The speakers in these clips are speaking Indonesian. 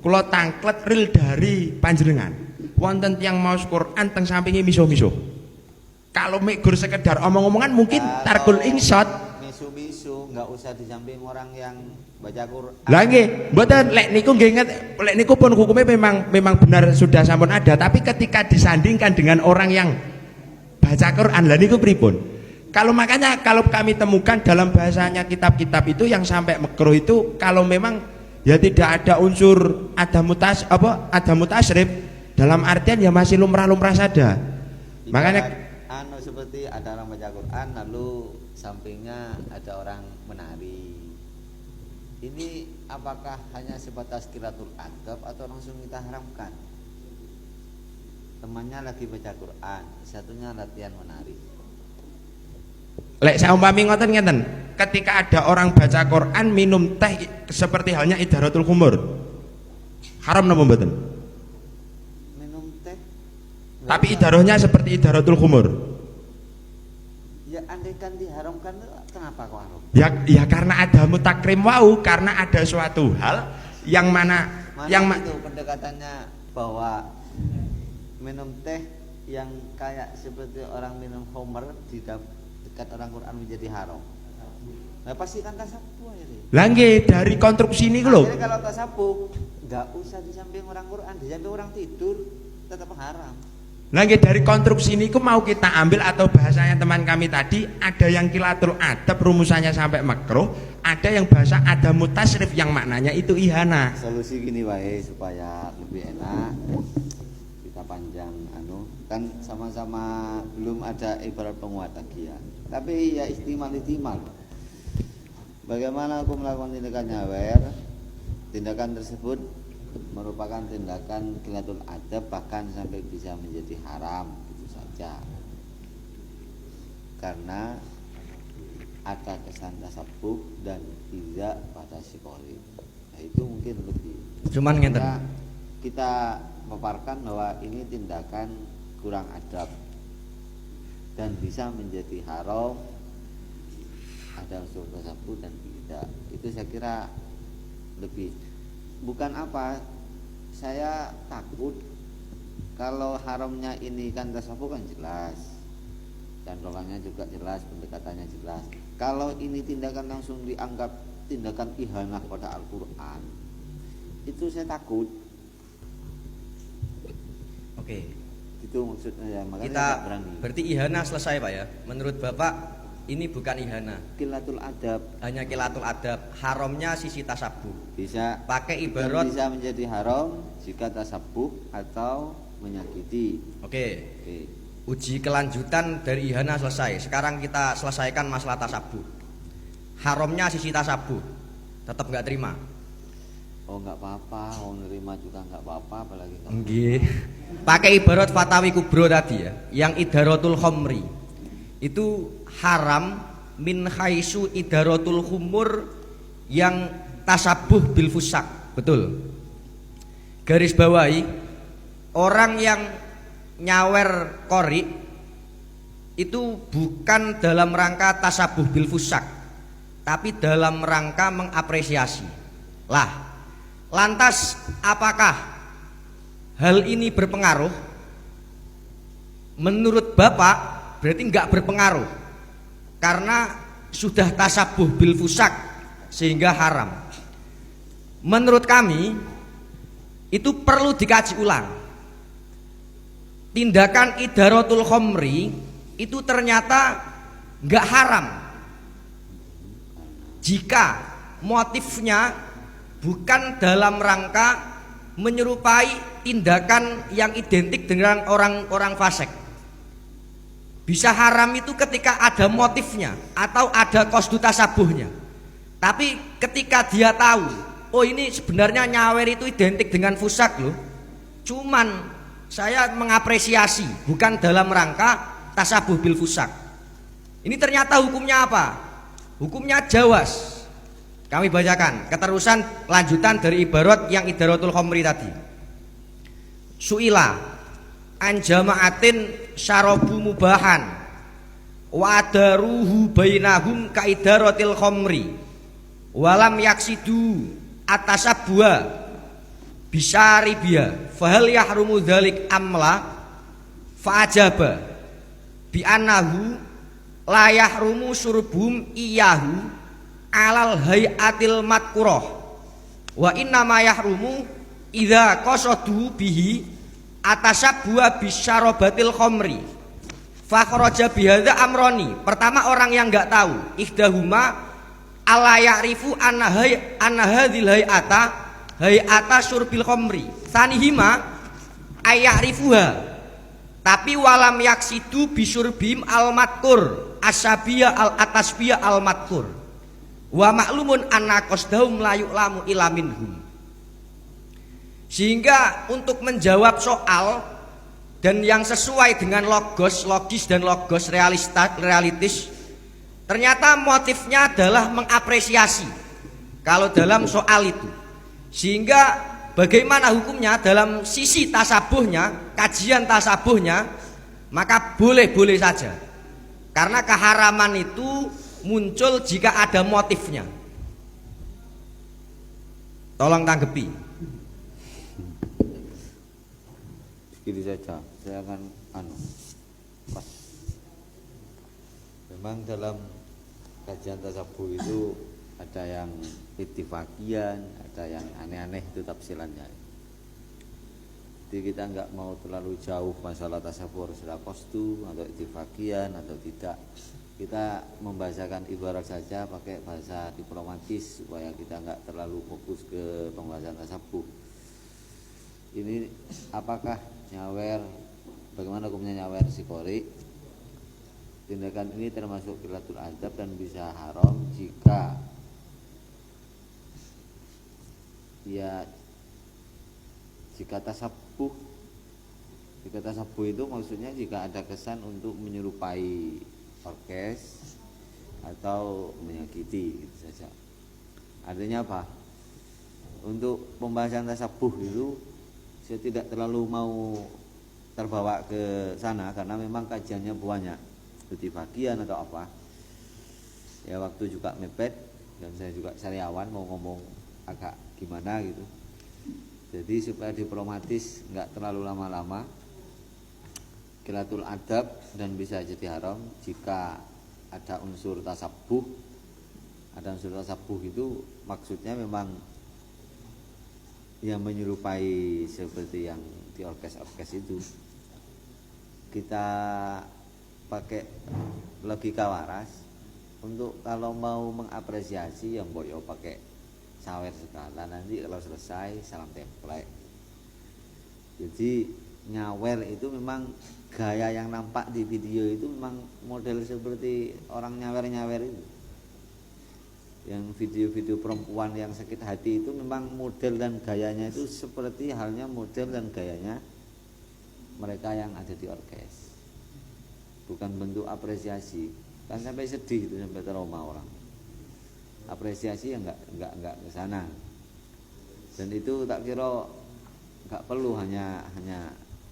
Kula tangklet ril dari panjenengan. Wonten tiyang maos Quran teng sampinge miso-miso. Kalau gur sekedar omong-omongan mungkin tarkul insot. Misu-misu nggak usah di samping orang yang baca Quran. Lah nggih, mboten lek niku nggih lek niku pun hukumnya memang benar sudah sampun ada, tapi ketika disandingkan dengan orang yang baca Quran lah niku pripun? Kalau makanya kalau kami temukan dalam bahasanya kitab-kitab itu yang sampai makruh itu kalau memang ya tidak ada unsur ada mutasyrif dalam artian ya masih lumrah-lumrah saja. Makanya seperti ada orang baca Quran lalu sampingnya ada orang menari. Ini apakah hanya sebatas qiraatul adab atau langsung kita haramkan? Temannya lagi baca Quran, satunya latihan menari. Lek saya umpami ngoten ngeten, ketika ada orang baca Quran minum teh seperti halnya idharatul khumur. Haram napa mboten? Minum teh. Tapi idharahnya seperti idharatul khumur. Ya andaikan diharamkan kenapa kok haram? Ya karena ada mutakrim wau, karena ada suatu hal yang mana itu pendekatannya bahwa minum teh yang kayak seperti orang minum homer di dekat orang Quran menjadi haram. Nah pasti kan tasabuh ya. Lah nggih dari konstruksi ini lho. Jadi kalau tasabuh nggak usah di samping orang Quran, di samping orang tidur tetap haram. Nah dari konstruksi ini mau kita ambil atau bahasanya teman kami tadi ada yang kilatul adab rumusannya sampai makruh, ada yang bahasa ada mutasrif yang maknanya itu ihana. Solusi gini wae supaya lebih enak kita panjang kan sama-sama belum ada ibarat penguat lagi ya. Tapi ya istimal. Bagaimana aku melakukan tindakan nyawer? Tindakan tersebut merupakan tindakan qillatul adab bahkan sampai bisa menjadi haram gitu saja karena ada kesan tasabuh dan tidak pada psikologi. Nah itu mungkin lebih cuman ngeten kita paparkan bahwa ini tindakan kurang adab dan bisa menjadi haram, ada unsur tasabuh dan tidak. Itu saya kira lebih bukan apa, saya takut kalau haramnya ini kan tasabuh kan jelas dan rolangnya juga jelas, pendekatannya jelas. Kalau ini tindakan langsung dianggap tindakan ihanah pada Al-Quran, itu saya takut. Oke, itu maksudnya ya, makanya kita tidak berani. berarti ihana selesai Pak ya. Menurut Bapak ini bukan ihana, Qillatul adab, hanya qillatul adab. Haramnya sisi tasabuh. bisa Pakai ibarat bisa menjadi haram jika tasabuh atau menyakiti. Oke. Oke. Uji kelanjutan dari ihana selesai. Sekarang kita selesaikan masalah tasabuh. Haramnya sisi tasabuh. Tetap nggak terima. Oh nggak apa-apa, mau nerima juga nggak apa-apa, apalagi kalau Nggih. Pakai ibarat Fatawi Kubro tadi ya, yang idharatul khomri itu haram min khaisu idharatul khumur yang tasabuh bil fusak. Betul. Garis bawahi, orang yang nyawer kori itu bukan dalam rangka tasabuh bil fusak, tapi dalam rangka mengapresiasi. Lah, lantas apakah hal ini berpengaruh? Menurut Bapak berarti nggak berpengaruh karena sudah tasabuh bil fusak sehingga haram. Menurut kami itu perlu dikaji ulang. Tindakan idharatul khomri itu ternyata nggak haram jika motifnya bukan dalam rangka menyerupai tindakan yang identik dengan orang-orang fasik. Bisa haram itu ketika ada motifnya atau ada qasdu tasabuhnya. Tapi ketika dia tahu, oh ini sebenarnya nyawer itu identik dengan fusak loh, cuman saya mengapresiasi bukan dalam rangka tasabuh bil fusak. Ini ternyata hukumnya apa? Hukumnya jawas. Kami bacakan keterusan lanjutan dari ibarat yang idharatul khomri tadi. Su'ila an jama'atin syarabu mubahan wa adaruhu bainahum ka idharatil khomri walam yaksidu atasabwa bisyaribiha fahal yahrumu dzalik amla fa'ajaba bi annahu la yahrumu surbum iyahu alal hayatil madkurah wa inna ma yahrumu idza qasadu bihi atasabbuha bisyarabatil khamri fa kharaja bihadza amroni. Pertama, orang yang enggak tahu, ihdahuma alla ya'rifu anna hadzal hayata syurbil khamri, sanihima ayarifuha tapi walam yaksidu bisurbim al madkur asabiyah al atasbiyah al madkur wa maklumun anna qasdahum la yu'lamu illa minhum. Sehingga untuk menjawab soal dan yang sesuai dengan logis dan logos realistis, ternyata motifnya adalah mengapresiasi kalau dalam soal itu. Sehingga bagaimana hukumnya dalam sisi tasabuhnya, kajian tasabuhnya, maka boleh-boleh saja. Karena keharaman itu muncul jika ada motifnya. Tolong tanggapi. Begini saja, saya akan pas. Memang dalam kajian tasabuh itu ada yang ittifaqian, ada yang aneh-aneh itu tafsirannya. Jadi kita nggak mau terlalu jauh masalah tasawuf sudah kostu atau ittifaqian atau tidak. Kita membahasakan ibarat saja pakai bahasa diplomatis supaya kita nggak terlalu fokus ke pembahasan tasawuf. Ini apakah nyawer, bagaimana hukumnya nyawer shikori? Tindakan ini termasuk qillatul adab dan bisa haram jika tasabuh. Jika tasabuh itu maksudnya jika ada kesan untuk menyerupai orkes atau menyakiti, gitu saja. Artinya apa? Untuk pembahasan tasabuh itu saya tidak terlalu mau terbawa ke sana karena memang kajiannya banyak, seperti bagian atau apa. Ya waktu juga mepet dan saya juga sariawan mau ngomong agak gimana gitu. Jadi supaya diplomatis, nggak terlalu lama-lama, qillatul adab dan bisa jadi haram jika ada unsur tasabuh. Ada unsur tasabuh itu maksudnya memang yang menyerupai seperti yang di orkes-orkes itu. Kita pakai logika waras untuk kalau mau mengapresiasi yang boyo pakai sawer segala, nanti kalau selesai salam template. Jadi nyawer itu memang gaya yang nampak di video itu memang model seperti orang nyawer-nyawer itu. Yang video-video perempuan yang sakit hati itu memang model dan gayanya itu seperti halnya model dan gayanya mereka yang ada di orkes. Bukan bentuk apresiasi, kan sampai sedih itu, sampai trauma orang. Apresiasi ya enggak ke sana. Dan itu tak kira enggak perlu hanya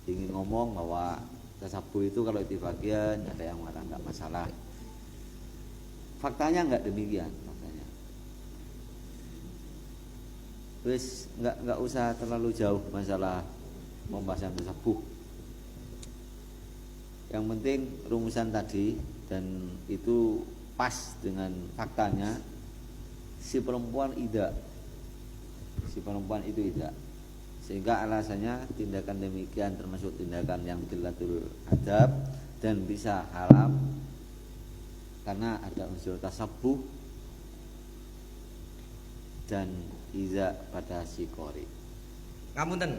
ingin ngomong bahwa tasabuh itu kalau di bagian ada yang marah enggak masalah. Faktanya enggak demikian, faktanya. Terus enggak usah terlalu jauh masalah pembahasan tasabuh. Yang penting rumusan tadi dan itu pas dengan faktanya. Si perempuan tidak, sehingga alasannya tindakan demikian termasuk tindakan yang qillatul adab dan bisa haram karena ada unsur tasabuh dan iza pada shikori. Ngapunten.